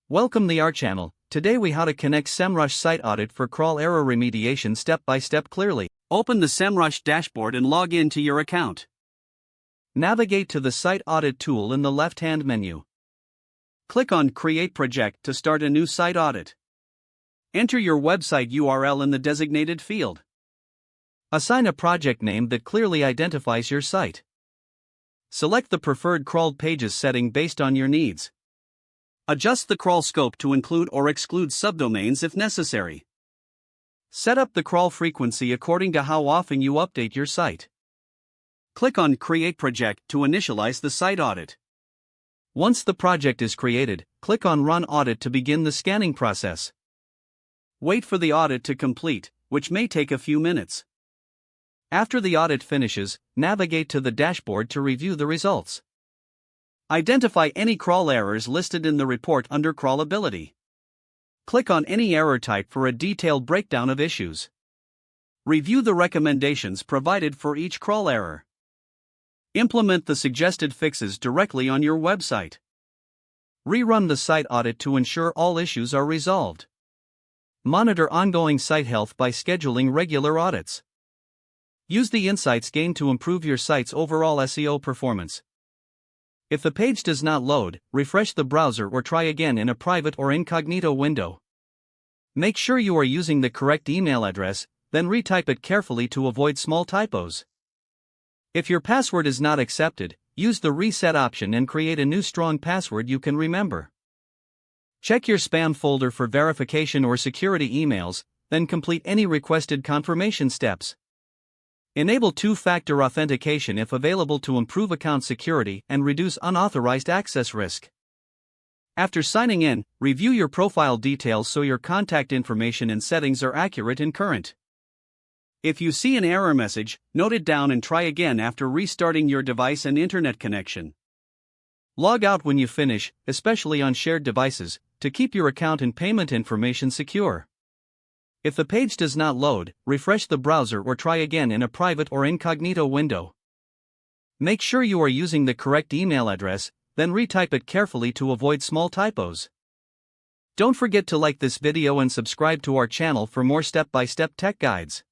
Welcome to our channel. Today we how to connect Semrush Site Audit for crawl error remediation step by step clearly. Open the Semrush dashboard and log in to your account. Navigate to the Site Audit tool in the left-hand menu. Click on Create Project to start a new site audit. Enter your website URL in the designated field. Assign a project name that clearly identifies your site. Select the preferred crawled pages setting based on your needs. Adjust the crawl scope to include or exclude subdomains if necessary. Set up the crawl frequency according to how often you update your site. Click on Create Project to initialize the site audit. Once the project is created, click on Run Audit to begin the scanning process. Wait for the audit to complete, which may take a few minutes. After the audit finishes, navigate to the dashboard to review the results. Identify any crawl errors listed in the report under Crawlability. Click on any error type for a detailed breakdown of issues. Review the recommendations provided for each crawl error. Implement the suggested fixes directly on your website. Rerun the site audit to ensure all issues are resolved. Monitor ongoing site health by scheduling regular audits. Use the insights gained to improve your site's overall SEO performance. If the page does not load, refresh the browser or try again in a private or incognito window. Make sure you are using the correct email address, then retype it carefully to avoid small typos. If your password is not accepted, use the reset option and create a new strong password you can remember. Check your spam folder for verification or security emails, then complete any requested confirmation steps. Enable two-factor authentication if available to improve account security and reduce unauthorized access risk. After signing in, review your profile details so your contact information and settings are accurate and current. If you see an error message, note it down and try again after restarting your device and internet connection. Log out when you finish, especially on shared devices, to keep your account and payment information secure. If the page does not load, refresh the browser or try again in a private or incognito window. Make sure you are using the correct email address, then retype it carefully to avoid small typos. Don't forget to like this video and subscribe to our channel for more step-by-step tech guides.